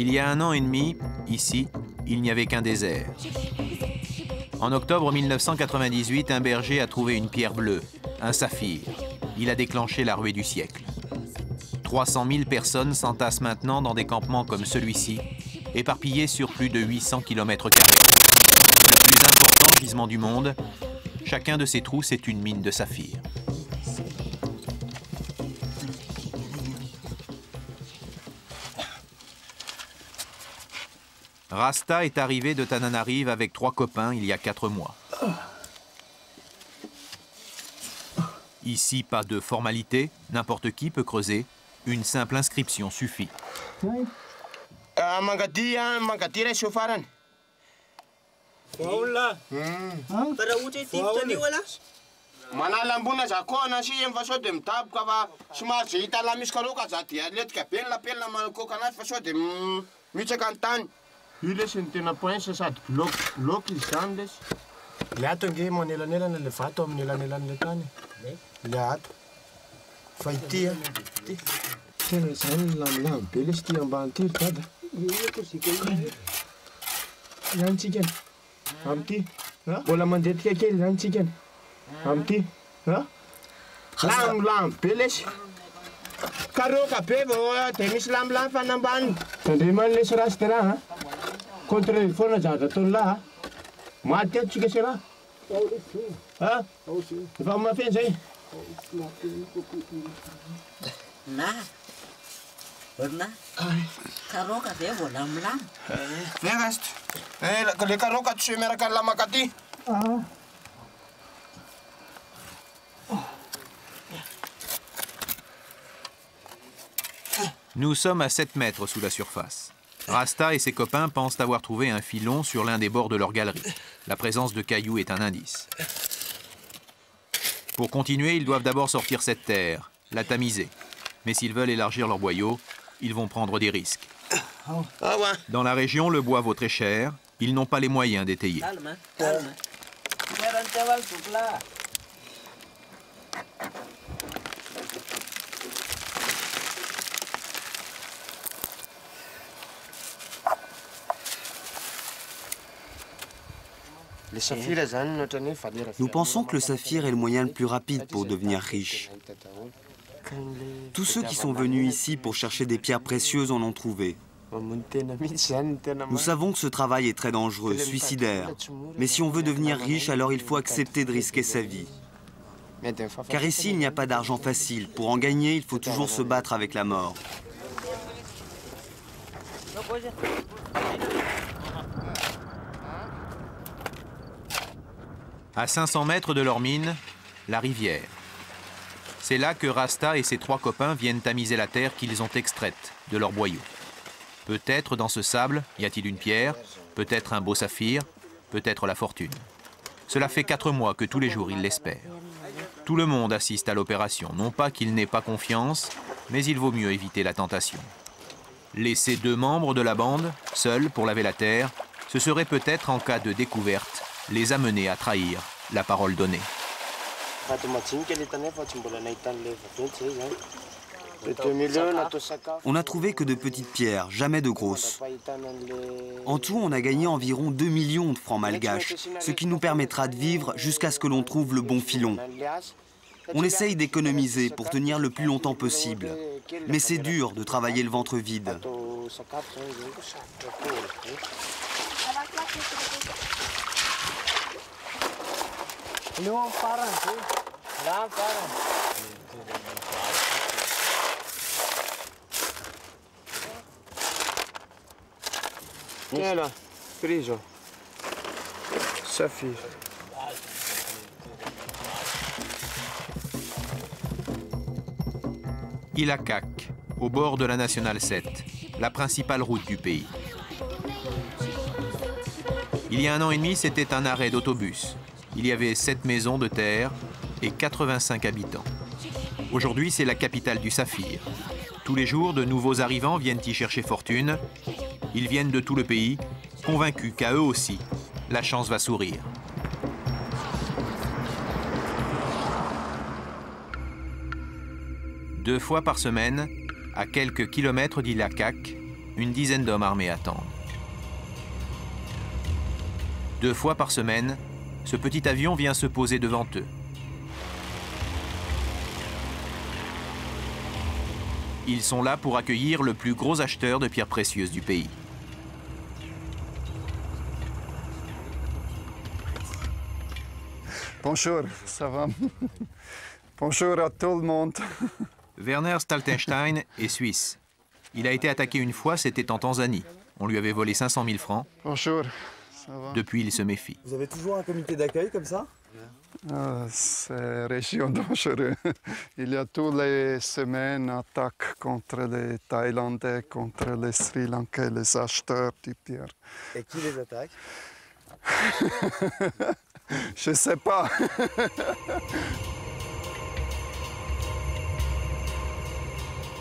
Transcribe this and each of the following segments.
Il y a 1 an et demi, ici, il n'y avait qu'un désert. En octobre 1998, un berger a trouvé une pierre bleue, un saphir. Il a déclenché la ruée du siècle. 300 000 personnes s'entassent maintenant dans des campements comme celui-ci, éparpillés sur plus de 800 km². Le plus important gisement du monde, chacun de ces trous, c'est une mine de saphir. Rasta est arrivé de Tananarive avec 3 copains il y a 4 mois. Ici, pas de formalité, n'importe qui peut creuser. Une simple inscription suffit. Nous sommes à 7 mètres sous la surface. Rasta et ses copains pensent avoir trouvé un filon sur l'un des bords de leur galerie. La présence de cailloux est un indice. Pour continuer, ils doivent d'abord sortir cette terre, la tamiser. Mais s'ils veulent élargir leur boyau, ils vont prendre des risques. Dans la région, le bois vaut très cher. Ils n'ont pas les moyens d'étayer. Nous pensons que le saphir est le moyen le plus rapide pour devenir riche. Tous ceux qui sont venus ici pour chercher des pierres précieuses en ont trouvé. Nous savons que ce travail est très dangereux, suicidaire. Mais si on veut devenir riche, alors il faut accepter de risquer sa vie. Car ici, il n'y a pas d'argent facile. Pour en gagner, il faut toujours se battre avec la mort. À 500 mètres de leur mine, la rivière. C'est là que Rasta et ses 3 copains viennent tamiser la terre qu'ils ont extraite de leur boyau. Peut-être dans ce sable, y a-t-il une pierre, peut-être un beau saphir, peut-être la fortune. Cela fait 4 mois que tous les jours ils l'espèrent. Tout le monde assiste à l'opération, non pas qu'il n'ait pas confiance, mais il vaut mieux éviter la tentation. Laisser 2 membres de la bande, seuls pour laver la terre, ce serait peut-être, en cas de découverte, les amener à trahir la parole donnée. On n'a trouvé que de petites pierres, jamais de grosses. En tout, on a gagné environ 2 millions de francs malgaches, ce qui nous permettra de vivre jusqu'à ce que l'on trouve le bon filon. On essaye d'économiser pour tenir le plus longtemps possible. Mais c'est dur de travailler le ventre vide. Saphir. Ilakak, au bord de la Nationale 7, la principale route du pays. Il y a 1 an et demi, c'était un arrêt d'autobus. Il y avait 7 maisons de terre et 85 habitants. Aujourd'hui, c'est la capitale du saphir. Tous les jours, de nouveaux arrivants viennent y chercher fortune. Ils viennent de tout le pays, convaincus qu'à eux aussi, la chance va sourire. Deux fois par semaine, à quelques kilomètres d'Ilakak, une dizaine d'hommes armés attendent. 2 fois par semaine, ce petit avion vient se poser devant eux. Ils sont là pour accueillir le plus gros acheteur de pierres précieuses du pays. Bonjour, ça va? Bonjour à tout le monde. Werner Staltenstein est suisse. Il a été attaqué une fois, c'était en Tanzanie. On lui avait volé 500 000 francs. Bonjour, ça va? Depuis, il se méfie. Vous avez toujours un comité d'accueil comme ça? C'est région dangereuse. Il y a toutes les semaines attaques contre les Thaïlandais, contre les Sri Lankais, les acheteurs de pierre. Et qui les attaque? Je ne sais pas.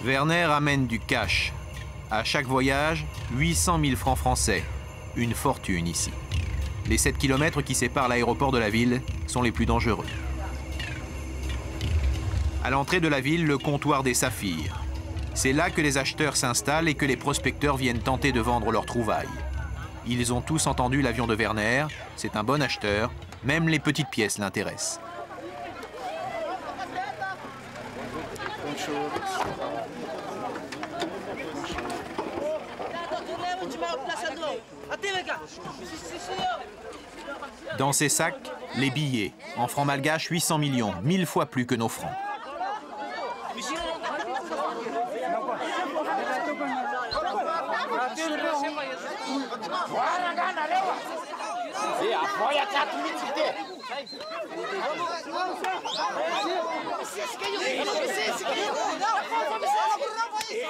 Werner amène du cash. À chaque voyage, 800 000 francs français. Une fortune ici. Les 7 kilomètres qui séparent l'aéroport de la ville sont les plus dangereux. À l'entrée de la ville, le comptoir des saphirs. C'est là que les acheteurs s'installent et que les prospecteurs viennent tenter de vendre leurs trouvailles. Ils ont tous entendu l'avion de Werner, c'est un bon acheteur, même les petites pièces l'intéressent. Dans ces sacs, les billets, en francs malgaches 800 millions, 1000 fois plus que nos francs.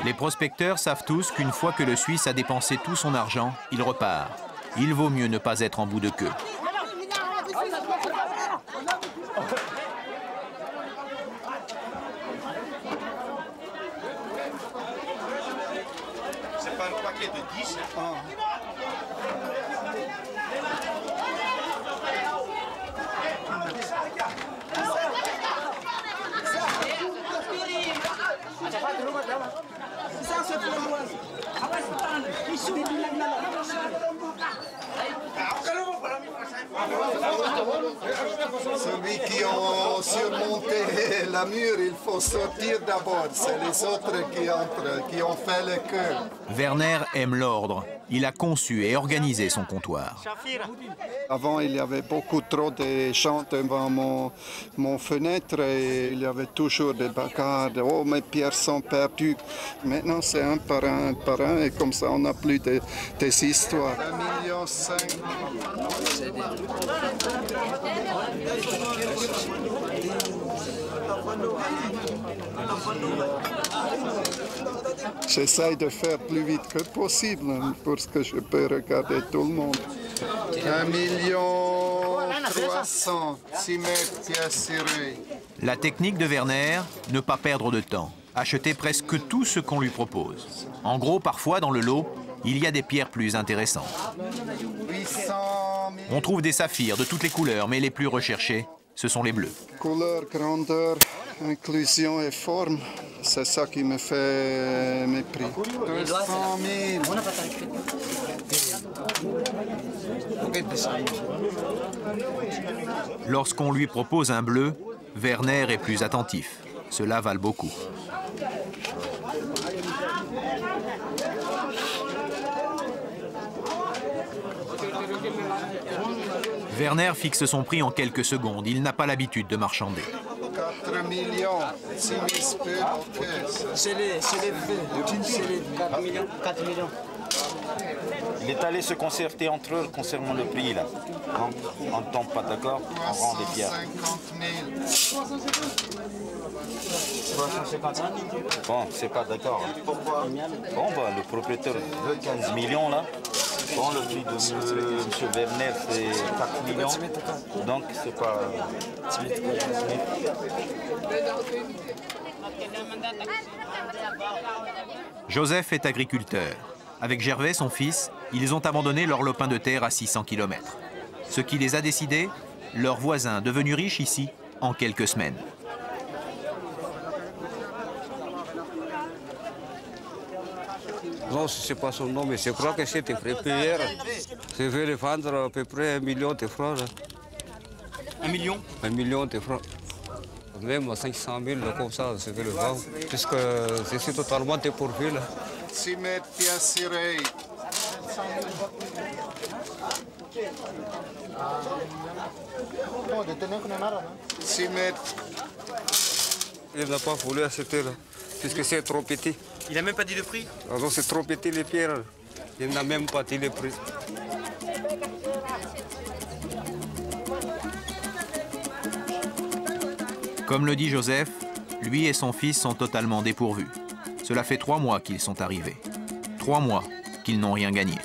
Les prospecteurs savent tous qu'une fois que le Suisse a dépensé tout son argent, il repart. Il vaut mieux ne pas être en bout de queue. C'est pas un paquet de 10, hein? Celui qui a surmonté la mur, il faut sortir d'abord. C'est les autres qui entrent, qui ont fait le cœur. Werner aime l'ordre. Il a conçu et organisé son comptoir. Avant, il y avait beaucoup trop de gens devant mon fenêtre et il y avait toujours des bagarres. Oh, mes pierres sont perdues. Maintenant, c'est un par un et comme ça, on n'a plus des histoires. 1,5 million. J'essaie de faire plus vite que possible pour que je peux regarder tout le monde. 1,3 million, 6 mètres pièces serrées. La technique de Werner, ne pas perdre de temps. Acheter presque tout ce qu'on lui propose. En gros, parfois, dans le lot, il y a des pierres plus intéressantes. 800 000. On trouve des saphirs de toutes les couleurs, mais les plus recherchés, ce sont les bleus. Couleur, grandeur, inclusion et forme, c'est ça qui me fait mes prix. 200 000. Lorsqu'on lui propose un bleu, Werner est plus attentif. Cela vale beaucoup. Werner fixe son prix en quelques secondes. Il n'a pas l'habitude de marchander. 4 millions, 6 000 peu, ok. C'est les feux. C'est les 4 millions. 4 millions. Il est allé se concerter entre eux concernant le prix, là. Non, on ne tombe pas d'accord, on rend des pierres. 350 000. 350 000. Bon, c'est pas d'accord. Pourquoi? Bon, bah, le propriétaire veut 15 millions, là. Bon, le prix de M. Werner, c'est 4 millions. Donc, c'est pas... Joseph est agriculteur. Avec Gervais, son fils, ils ont abandonné leur lopin de terre à 600 km. Ce qui les a décidés, leurs voisins devenus riches ici en quelques semaines. Non, je ne sais pas son nom, mais je crois que c'était préparé hier. Je vais le vendre à peu près 1 million de francs. Là. 1 million? 1 million de francs. Même à 500 000, comme ça, je vais le vendre. Puisque je suis totalement dépourvu. 6 mètres bien cirés. Il n'a pas voulu acheter, là, puisque c'est trop petit. Il n'a même pas dit de prix? Alors c'est trop petit les pierres. Il n'a même pas dit le prix. Comme le dit Joseph, lui et son fils sont totalement dépourvus. Cela fait 3 mois qu'ils sont arrivés. 3 mois qu'ils n'ont rien gagné.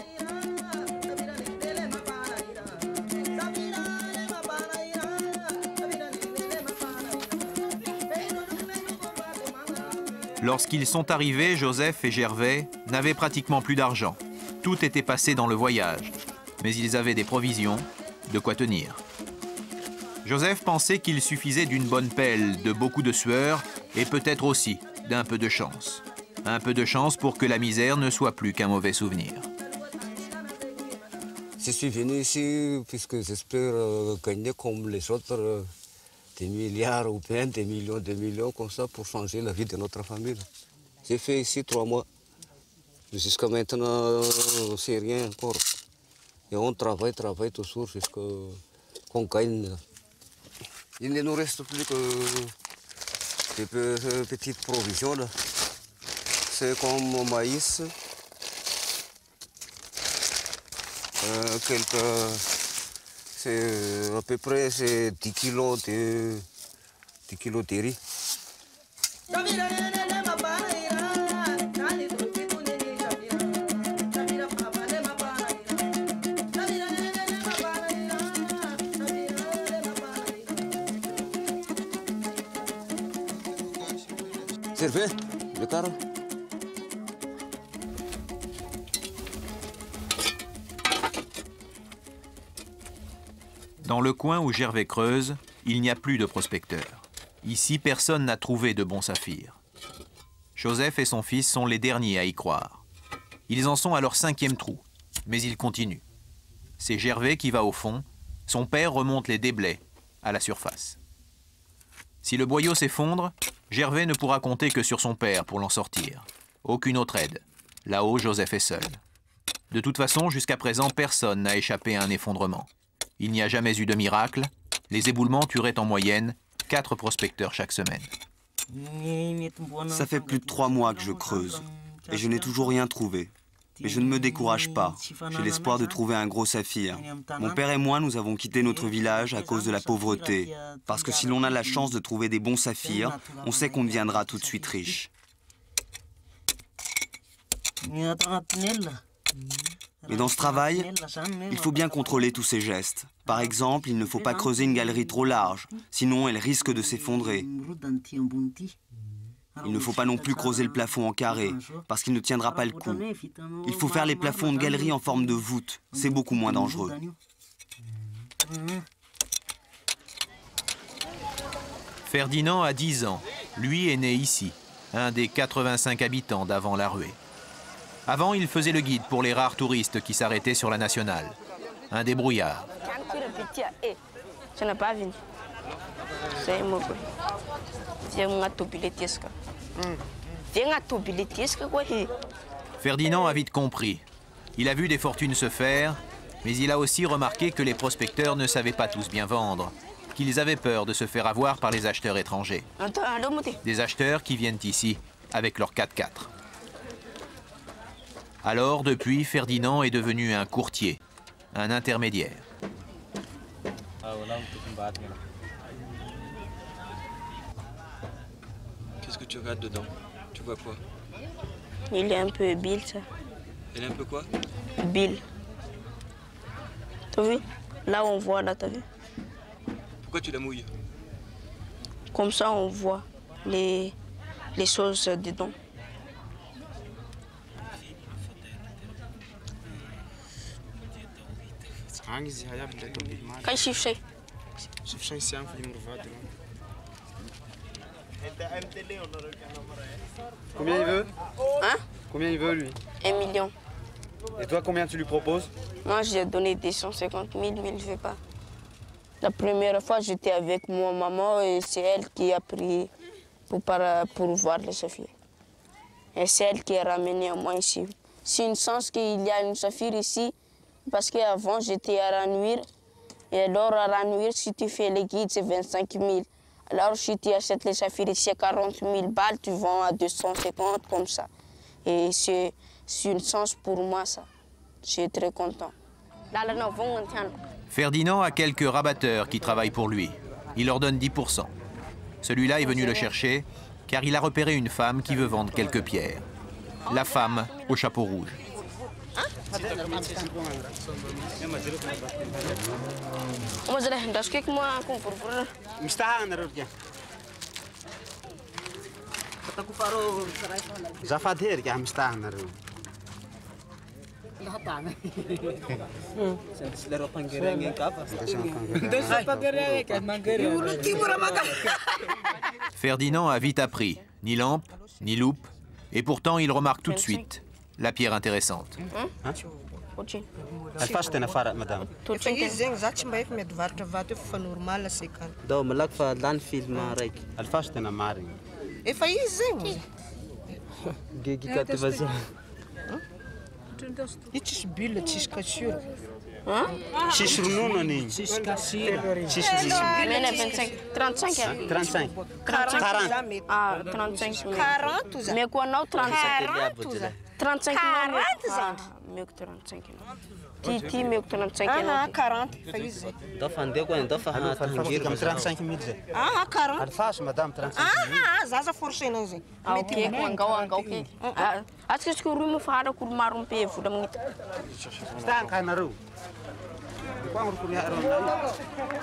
Lorsqu'ils sont arrivés, Joseph et Gervais n'avaient pratiquement plus d'argent. Tout était passé dans le voyage, mais ils avaient des provisions, de quoi tenir. Joseph pensait qu'il suffisait d'une bonne pelle, de beaucoup de sueur et peut-être aussi d'un peu de chance. Un peu de chance pour que la misère ne soit plus qu'un mauvais souvenir. Je suis venu ici puisque j'espère gagner comme les autres des milliards ou bien des millions comme ça pour changer la vie de notre famille. J'ai fait ici 3 mois. Jusqu'à maintenant, c'est rien encore. Et on travaille toujours jusqu'à qu'on gagne. Il ne nous reste plus que des petites provisions. C'est comme maïs, c'est à peu près 10 kilos de riz. Servez, le carreau. Dans le coin où Gervais creuse, il n'y a plus de prospecteurs. Ici, personne n'a trouvé de bons saphirs. Joseph et son fils sont les derniers à y croire. Ils en sont à leur 5e trou, mais ils continuent. C'est Gervais qui va au fond, son père remonte les déblais à la surface. Si le boyau s'effondre, Gervais ne pourra compter que sur son père pour l'en sortir. Aucune autre aide. Là-haut, Joseph est seul. De toute façon, jusqu'à présent, personne n'a échappé à un effondrement. Il n'y a jamais eu de miracle. Les éboulements tueraient en moyenne 4 prospecteurs chaque semaine. Ça fait plus de 3 mois que je creuse et je n'ai toujours rien trouvé. Mais je ne me décourage pas. J'ai l'espoir de trouver un gros saphir. Mon père et moi, nous avons quitté notre village à cause de la pauvreté. Parce que si l'on a la chance de trouver des bons saphirs, on sait qu'on deviendra tout de suite riche. Mais dans ce travail, il faut bien contrôler tous ces gestes. Par exemple, il ne faut pas creuser une galerie trop large, sinon elle risque de s'effondrer. Il ne faut pas non plus creuser le plafond en carré, parce qu'il ne tiendra pas le coup. Il faut faire les plafonds de galerie en forme de voûte, c'est beaucoup moins dangereux. Ferdinand a 10 ans. Lui est né ici, un des 85 habitants d'avant la ruée. Avant, il faisait le guide pour les rares touristes qui s'arrêtaient sur la nationale. Un débrouillard. Ferdinand a vite compris. Il a vu des fortunes se faire, mais il a aussi remarqué que les prospecteurs ne savaient pas tous bien vendre, qu'ils avaient peur de se faire avoir par les acheteurs étrangers. Des acheteurs qui viennent ici avec leur 4x4. Alors, depuis, Ferdinand est devenu un courtier, un intermédiaire. Qu'est-ce que tu regardes dedans? Tu vois quoi? Il est un peu bile, ça. Il est un peu quoi? Bile. T'as vu? Là, on voit, là, t'as vu? Pourquoi tu la mouilles? Comme ça, on voit les choses dedans. Combien il veut? Hein? Combien il veut, lui? 1 million. Et toi, combien tu lui proposes? Moi, j'ai donné 250 000, mais il ne veut pas. La première fois, j'étais avec ma maman et c'est elle qui a pris pour voir le saphir. Et c'est elle qui a ramené à moi ici. C'est une chance qu'il y a une saphir ici, parce qu'avant, j'étais à Ranouir. Et alors, à Ranouir, si tu fais les guides, c'est 25 000. Alors, si tu achètes les saphirs ici à 40 000 balles, tu vends à 250 comme ça. Et c'est une chance pour moi, ça. Je suis très content. Ferdinand a quelques rabatteurs qui travaillent pour lui. Il leur donne 10%. Celui-là est venu le chercher car il a repéré une femme qui veut vendre quelques pierres. La femme au chapeau rouge. Ferdinand a vite appris, ni lampe, ni loupe, et pourtant il remarque tout de suite la pierre intéressante. Ah, 35 000. 40. Mais quoi, non, 35 35 000. Mieux que 35 000. Titi, mieux que 35 000. Ah, 40. Comme 35 000. Ah, 40. Alphas, madame, 35 000. Ah, ça, ça forcé, non, c'est. Ah, ok, ok. Est-ce que vous me faites un coup de marron payé? Vous me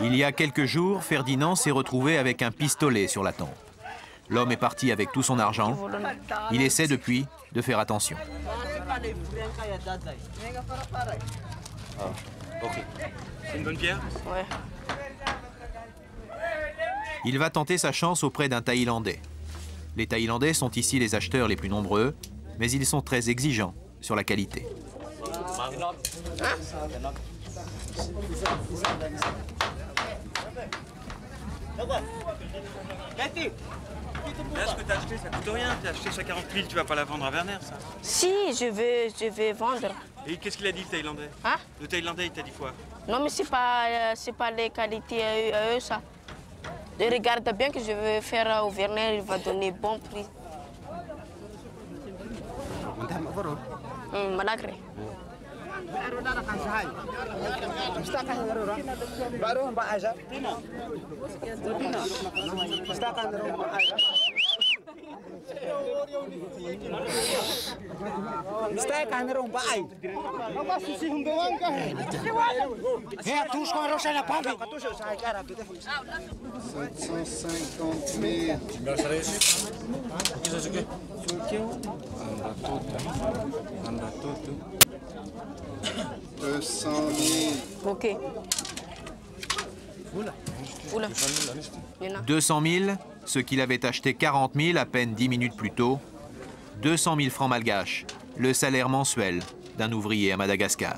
Il y a quelques jours, Ferdinand s'est retrouvé avec un pistolet sur la tempe. L'homme est parti avec tout son argent. Il essaie depuis de faire attention. Ok. C'est une bonne pierre? Ouais. Il va tenter sa chance auprès d'un Thaïlandais. Les Thaïlandais sont ici les acheteurs les plus nombreux, mais ils sont très exigeants sur la qualité. Là, ce que tu as acheté, ça coûte rien. Tu as acheté ça 40 000, tu vas pas la vendre à Werner, ça? Si, je vais vendre. Et qu'est-ce qu'il a dit, le Thaïlandais? Hein? Le Thaïlandais, il t'a dit quoi? Non, mais c'est pas les qualités à eux, ça. Je regarde bien que je veux faire au Werner, il va donner bon prix. Malgré. Ok. 200 000, ce qu'il avait acheté 40 000 à peine 10 minutes plus tôt. 200 000 francs malgaches, le salaire mensuel d'un ouvrier à Madagascar.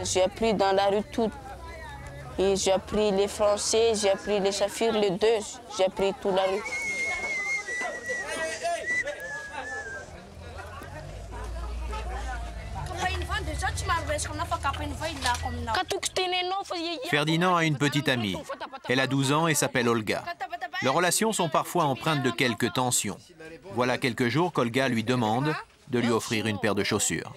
J'ai appris dans la rue tout. Et j'ai appris les français, j'ai appris les saphirs, les deux. J'ai appris toute la rue. Ferdinand a une petite amie. Elle a 12 ans et s'appelle Olga. Leurs relations sont parfois empreintes de quelques tensions. Voilà quelques jours qu'Olga lui demande de lui offrir une paire de chaussures.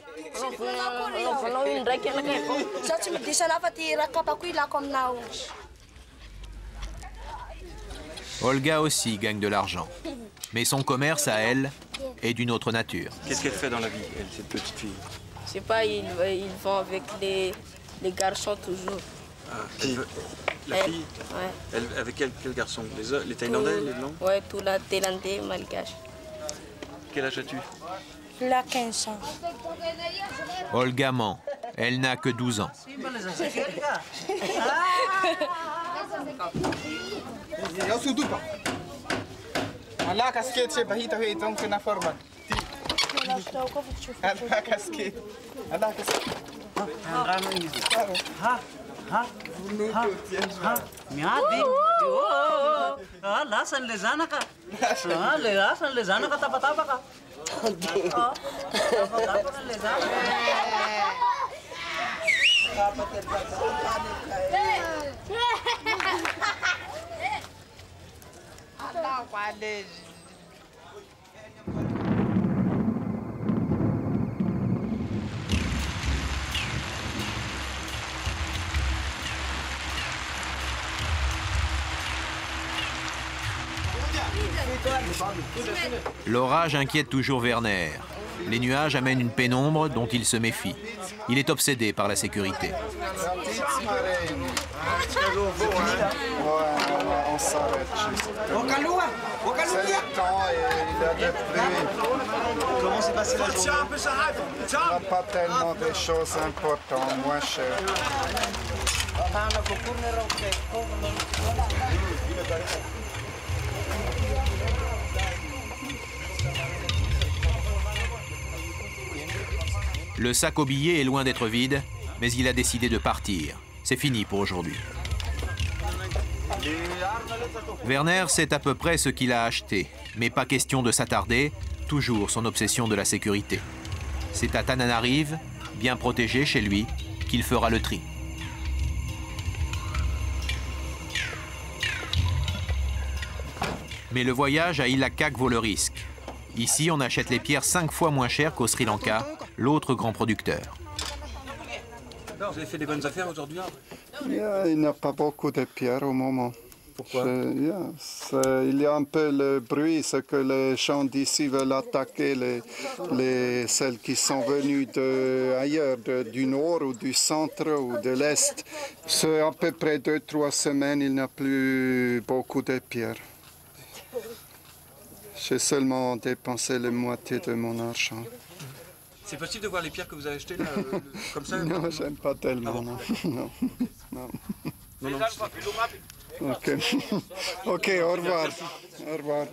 Olga aussi gagne de l'argent. Mais son commerce à elle est d'une autre nature. Qu'est-ce qu'elle fait dans la vie, elle, cette petite fille? Je sais pas, ils vont avec les garçons toujours. Ah, la fille? Ouais. Elle, avec quel garçon? Les Thaïlandais, les Blancs? Ouais, tout la Thaïlandais, malgache. Quel âge as-tu? Là, 15 ans. Olga ment. Elle n'a que 12 ans. L'orage inquiète toujours Werner. Les nuages amènent une pénombre dont il se méfie. Il est obsédé par la sécurité. On s'arrête juste. C'est le temps et il y a des pluies. Comment s'est passé la journée? Il n'y a pas tellement de choses importantes, moins chères. Le sac au billet est loin d'être vide, mais il a décidé de partir. C'est fini pour aujourd'hui. Werner sait à peu près ce qu'il a acheté, mais pas question de s'attarder, toujours son obsession de la sécurité. C'est à Tananarive, bien protégé chez lui, qu'il fera le tri. Mais le voyage à Illakak vaut le risque. Ici, on achète les pierres 5 fois moins cher qu'au Sri Lanka, l'autre grand producteur. Vous avez fait des bonnes affaires aujourd'hui? Il n'y a pas beaucoup de pierres au moment. Pourquoi? Il y a un peu le bruit, c'est que les gens d'ici veulent attaquer celles qui sont venues ailleurs, du nord ou du centre ou de l'est. C'est à peu près 2-3 semaines, il n'y a plus beaucoup de pierres. J'ai seulement dépensé la moitié de mon argent. C'est possible de voir les pierres que vous avez achetées là, comme ça? Non, j'aime pas tellement, Ah bon? non. Non. Non, non. Ok. Ok, au revoir. Au revoir.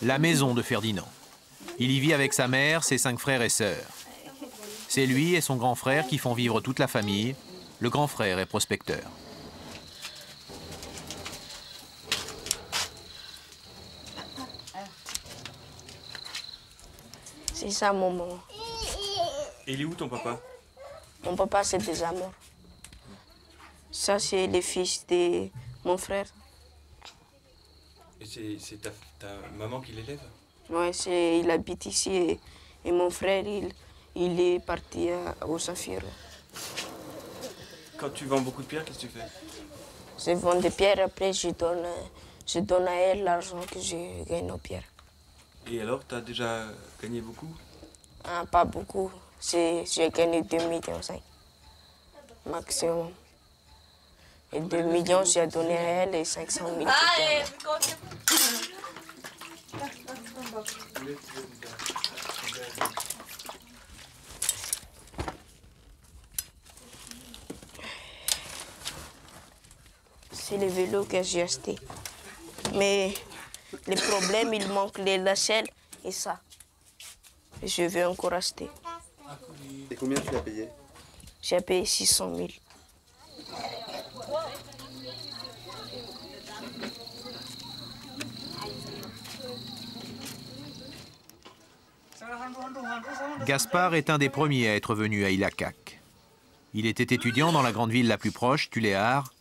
La maison de Ferdinand. Il y vit avec sa mère, ses 5 frères et sœurs. C'est lui et son grand frère qui font vivre toute la famille. Le grand frère est prospecteur. C'est ça mon maman. Et il est où ton papa? Mon papa, c'est des amours. Ça, c'est le fils de mon frère. Et c'est ta maman qui l'élève? Oui, il habite ici et mon frère, il est parti au Saphir. Quand tu vends beaucoup de pierres, qu'est-ce que tu fais? Je vends des pierres, après je donne à elle l'argent que je gagne aux pierres. Et alors, tu as déjà gagné beaucoup? Ah, pas beaucoup. J'ai gagné 2,5 millions maximum. Et 2 millions, j'ai donné à elle et 500 000. C'est le vélo que j'ai acheté. Mais le problème, il manque les lacets et ça. Et je veux encore acheter. Et combien tu l'as payé? J'ai payé 600 000. Gaspard est un des premiers à être venu à Illakak. Il était étudiant dans la grande ville la plus proche, Tuléar.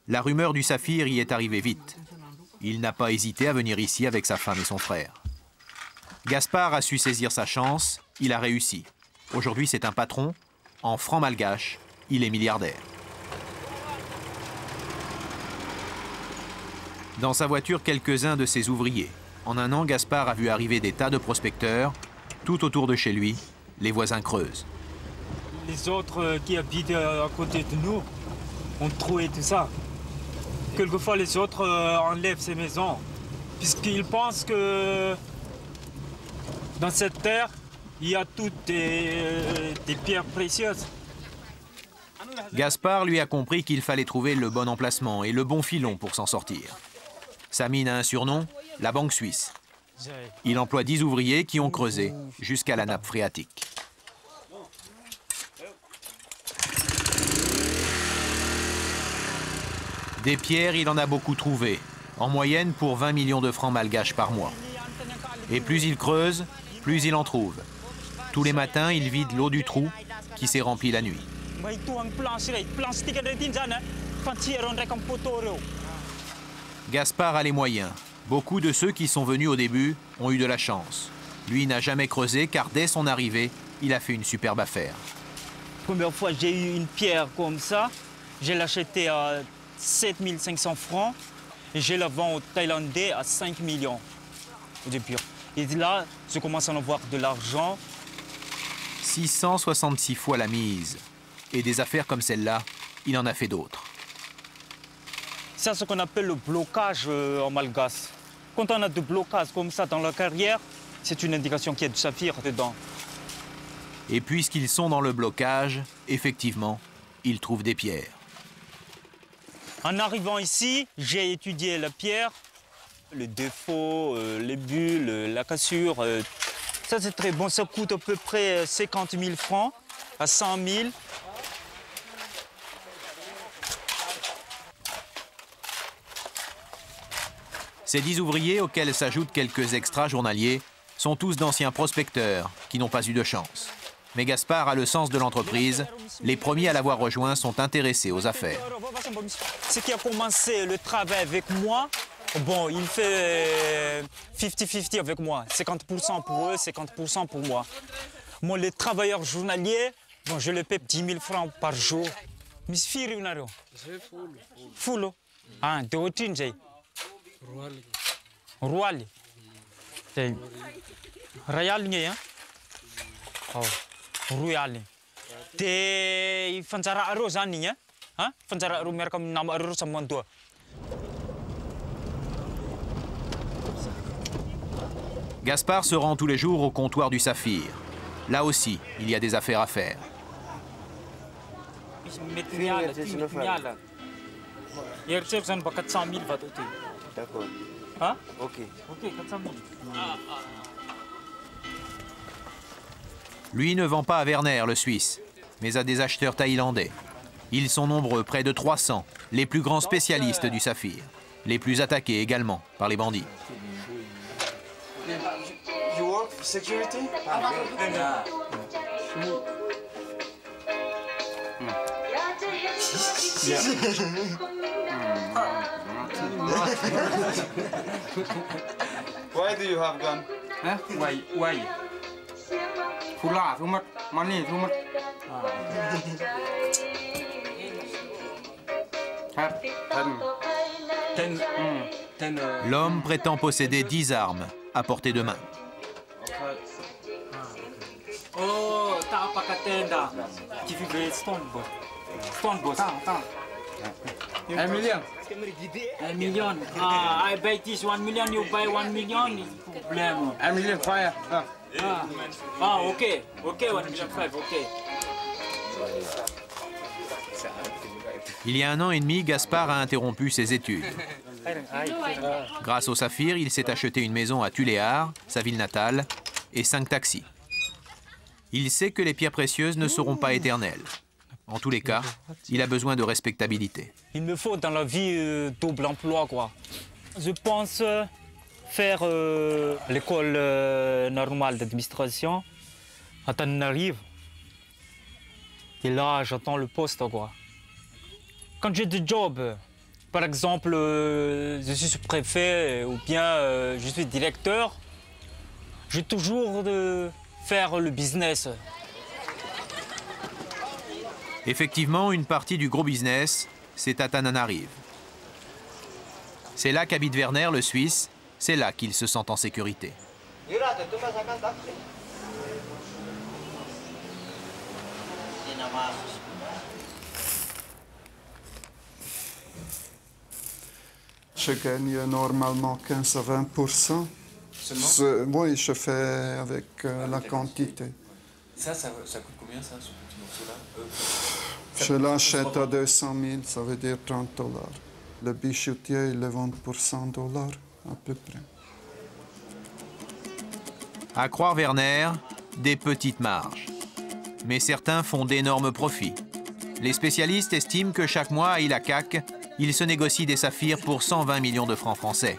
La rumeur du saphir y est arrivée vite. Il n'a pas hésité à venir ici avec sa femme et son frère. Gaspard a su saisir sa chance, il a réussi. Aujourd'hui, c'est un patron. En franc malgache, il est milliardaire. Dans sa voiture, quelques-uns de ses ouvriers. En un an, Gaspard a vu arriver des tas de prospecteurs. Tout autour de chez lui, les voisins creusent. Les autres qui habitent à côté de nous ont trouvé tout ça. Quelquefois, les autres enlèvent ces maisons, puisqu'ils pensent que dans cette terre, il y a toutes des pierres précieuses. Gaspard lui a compris qu'il fallait trouver le bon emplacement et le bon filon pour s'en sortir. Sa mine a un surnom, la Banque Suisse. Il emploie 10 ouvriers qui ont creusé jusqu'à la nappe phréatique. Des pierres, il en a beaucoup trouvé, en moyenne pour 20 millions de francs malgaches par mois. Et plus il creuse, plus il en trouve. Tous les matins, il vide l'eau du trou qui s'est rempli la nuit. Gaspard a les moyens. Beaucoup de ceux qui sont venus au début ont eu de la chance. Lui n'a jamais creusé car dès son arrivée, il a fait une superbe affaire. La première fois j'ai eu une pierre comme ça, je l'ai achetée à 7 500 francs et je la vends aux Thaïlandais à 5 millions au début. Et là, je commence à en avoir de l'argent. 666 fois la mise. Et des affaires comme celle-là, il en a fait d'autres. C'est ce qu'on appelle le blocage en malgache. Quand on a de blocage comme ça dans la carrière, c'est une indication qu'il y a du saphir dedans. Et puisqu'ils sont dans le blocage, effectivement, ils trouvent des pierres. En arrivant ici, j'ai étudié la pierre, le défaut, les bulles, la cassure. Ça, c'est très bon. Ça coûte à peu près 50 000 francs à 100 000. Ces 10 ouvriers, auxquels s'ajoutent quelques extras journaliers, sont tous d'anciens prospecteurs qui n'ont pas eu de chance. Mais Gaspard a le sens de l'entreprise. Les premiers à l'avoir rejoint sont intéressés aux affaires. Ce qui a commencé le travail avec moi, bon, il fait 50-50 avec moi. 50% pour eux, 50% pour moi. Moi, les travailleurs journaliers, bon, je les paie 10 000 francs par jour. Full. Ah, Ruali. Rayalnya ya. Oh, Ruali. Te fancara aro zani ya. Hein? Fancara aro mereka nama aro sama tua. Gaspard se rend tous les jours au comptoir du Saphir. Là aussi, il y a des affaires à faire. D'accord. Hein? Ok. Ok, 400 000. Lui ne vend pas à Werner, le Suisse, mais à des acheteurs thaïlandais. Ils sont nombreux, près de 300, les plus grands spécialistes du saphir. Les plus attaqués également par les bandits. You work for security? Why do you have gun? Huh? Why? Pula, too much money, too much. L'homme prétend posséder 10 armes à portée de main. Oh, tak apa katenda. TV stone boss. Stone boss. $1 million. $1 million. I buy this 1 million, you buy 1 million. Problem. $1 million fire. Okay. Okay, 1 million 5, okay. Il y a 1 an et demi, Gaspard a interrompu ses études. Grâce au saphir, il s'est acheté une maison à Tuléar, sa ville natale, et 5 taxis. Il sait que les pierres précieuses ne seront pas éternelles. En tous les cas, il a besoin de respectabilité. Il me faut dans la vie double emploi, quoi. Je pense faire l'école normale d'administration à Tananarive. Et là, j'attends le poste, quoi. Quand j'ai des jobs, par exemple, je suis sous-préfet ou bien je suis directeur, j'ai toujours de faire le business. Effectivement, une partie du gros business, c'est à Tananarive. C'est là qu'habite Werner, le Suisse. C'est là qu'il se sent en sécurité. Je gagne normalement 15 à 20%. Oui, je fais avec la quantité. Ça coûte combien, ça, ce petit morceau-là Je l'achète à 200 000, ça veut dire 30 $. Le bijoutier, il le vend pour 100 $, à peu près. À croire Werner, des petites marges. Mais certains font d'énormes profits. Les spécialistes estiment que chaque mois à Ilakak, il se négocie des saphirs pour 120 millions de francs français.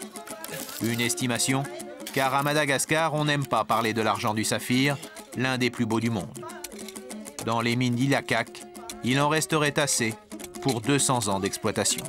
Une estimation, car à Madagascar, on n'aime pas parler de l'argent du saphir, l'un des plus beaux du monde. Dans les mines d'Ilakak, il en resterait assez pour 200 ans d'exploitation.